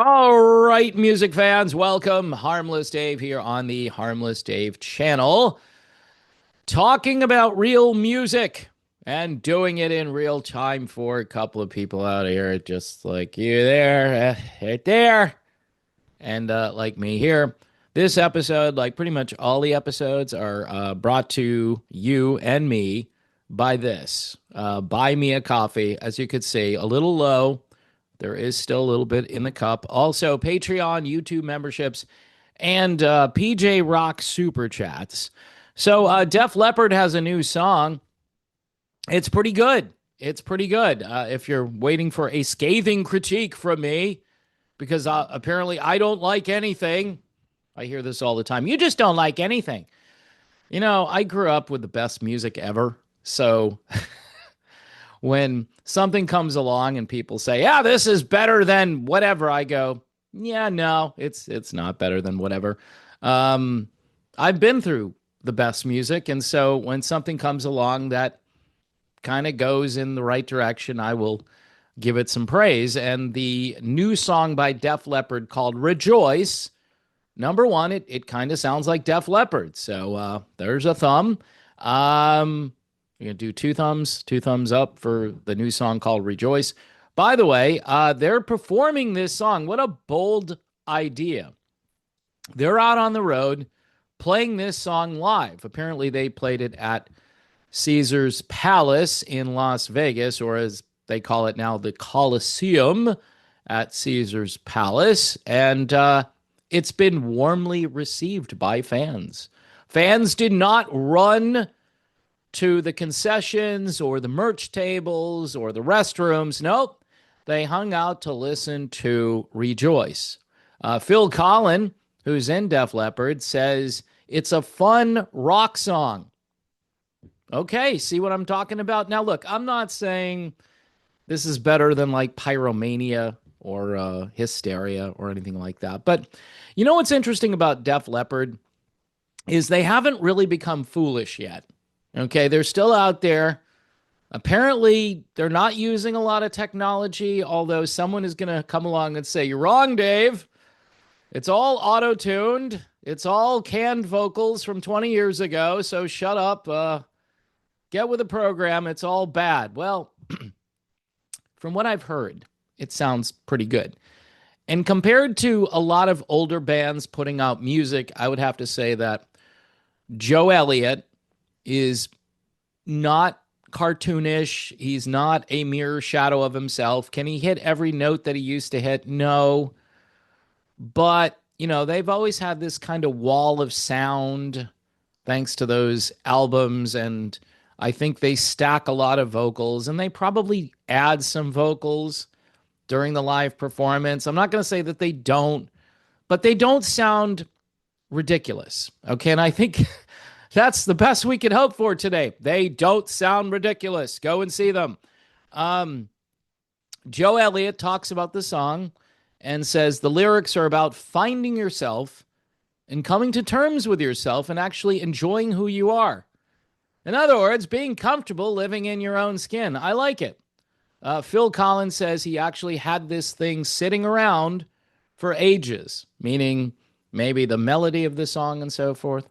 All right, music fans, welcome. Harmless Dave here on the Harmless Dave channel, talking about real music and doing it in real time for a couple of people out here, just like you there, right there, and like me here. This episode, like pretty much all the episodes, are brought to you and me by this. Buy me a coffee. As you could see, a little low. There is still a little bit in the cup. Also, Patreon, YouTube memberships, and PJ Rock super chats. So, Def Leppard has a new song. It's pretty good. It's pretty good. If you're waiting for a scathing critique from me, because apparently I don't like anything, I hear this all the time. You just don't like anything. You know, I grew up with the best music ever. So when something comes along and people say, "Yeah, this is better than whatever," I go, "Yeah, no, it's not better than whatever." Um, I've been through the best music, and so when something comes along that kind of goes in the right direction, I will give it some praise. And the new song by Def Leppard called "Rejoice." Number one, it kind of sounds like Def Leppard, so there's a thumb. You're gonna do two thumbs up for the new song called "Rejoice." By the way, they're performing this song. What a bold idea! They're out on the road playing this song live. Apparently, they played it at Caesar's Palace in Las Vegas, or as they call it now, the Coliseum at Caesar's Palace, and it's been warmly received by fans. Fans did not run to the concessions or the merch tables or the restrooms. Nope. They hung out to listen to Rejoice. Phil Collin, who's in Def Leppard, says it's a fun rock song. Okay, see what I'm talking about? Now, look, I'm not saying this is better than like Pyromania or Hysteria or anything like that. But you know what's interesting about Def Leppard is they haven't really become foolish yet. Okay, they're still out there. Apparently, they're not using a lot of technology, although someone is going to come along and say, "You're wrong, Dave. It's all auto-tuned. It's all canned vocals from 20 years ago, so shut up. Get with the program. It's all bad." Well, from what I've heard, it sounds pretty good. And compared to a lot of older bands putting out music, I would have to say that Joe Elliott is not cartoonish. He's not a mirror shadow of himself. Can he hit every note that he used to hit? No. But, you know, they've always had this kind of wall of sound thanks to those albums. And I think they stack a lot of vocals and they probably add some vocals during the live performance. I'm not going to say that they don't, but they don't sound ridiculous. Okay. And I think that's the best we can hope for today. They don't sound ridiculous. Go and see them. Joe Elliott talks about the song and says the lyrics are about finding yourself and coming to terms with yourself and actually enjoying who you are. In other words, being comfortable living in your own skin. I like it. Phil Collins says he actually had this thing sitting around for ages, meaning maybe the melody of the song and so forth.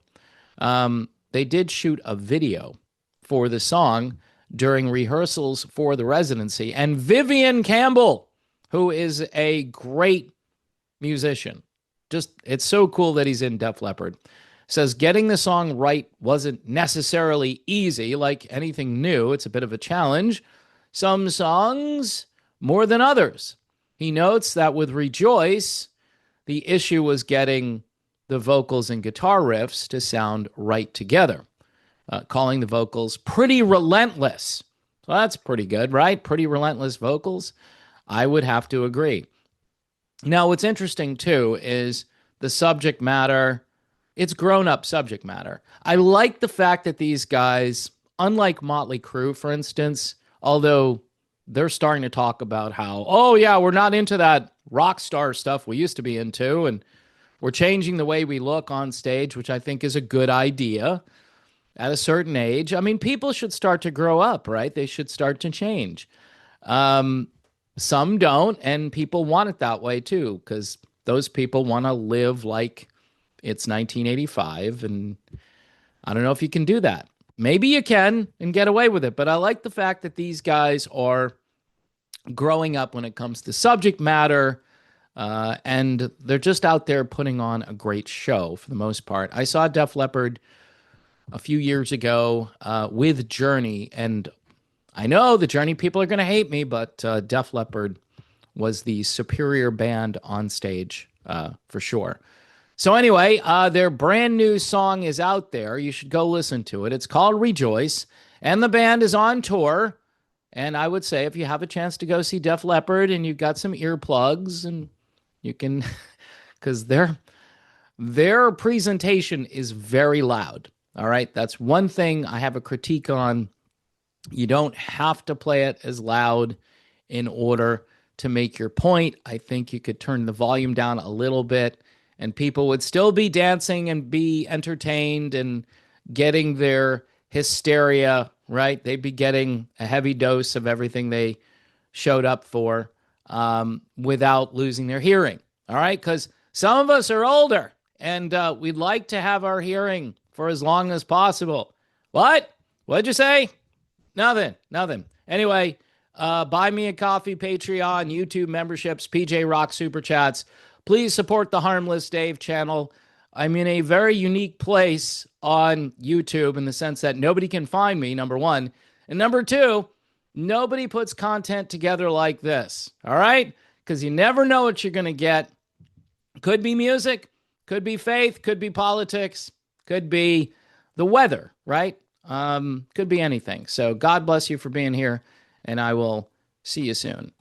They did shoot a video for the song during rehearsals for the residency. And Vivian Campbell, who is a great musician, just it's so cool that he's in Def Leppard, says getting the song right wasn't necessarily easy. Like anything new, it's a bit of a challenge. Some songs more than others. He notes that with Rejoice, the issue was getting the vocals and guitar riffs to sound right together, calling the vocals pretty relentless. So that's pretty good, right? Pretty relentless vocals. I would have to agree. Now, what's interesting, too, is the subject matter. It's grown-up subject matter. I like the fact that these guys, unlike Motley Crue, for instance, although they're starting to talk about how, oh, yeah, we're not into that rock star stuff we used to be into, and we're changing the way we look on stage, which I think is a good idea at a certain age. I mean, people should start to grow up, right? They should start to change. Some don't, and people want it that way too, because those people want to live like it's 1985, and I don't know if you can do that. Maybe you can and get away with it, but I like the fact that these guys are growing up when it comes to subject matter, and they're just out there putting on a great show for the most part. I saw Def Leppard a few years ago with Journey, and I know the Journey people are going to hate me, but Def Leppard was the superior band on stage for sure. So anyway, their brand new song is out there. You should go listen to it. It's called Rejoice, and the band is on tour. And I would say if you have a chance to go see Def Leppard and you've got some earplugs and you can, because their presentation is very loud. All right, that's one thing I have a critique on. You don't have to play it as loud in order to make your point. I think you could turn the volume down a little bit and people would still be dancing and be entertained and getting their hysteria, right? They'd be getting a heavy dose of everything they showed up for without losing their hearing, all right? Because some of us are older and we'd like to have our hearing for as long as possible. What? What'd you say? Nothing. Anyway, buy me a coffee, Patreon, YouTube memberships, PJ Rock Super Chats. Please support the Harmless Dave channel. I'm in a very unique place on YouTube in the sense that nobody can find me, number one. And number two, nobody puts content together like this, all right? Because you never know what you're going to get. Could be music, could be faith, could be politics, could be the weather, right? Could be anything. So God bless you for being here, and I will see you soon.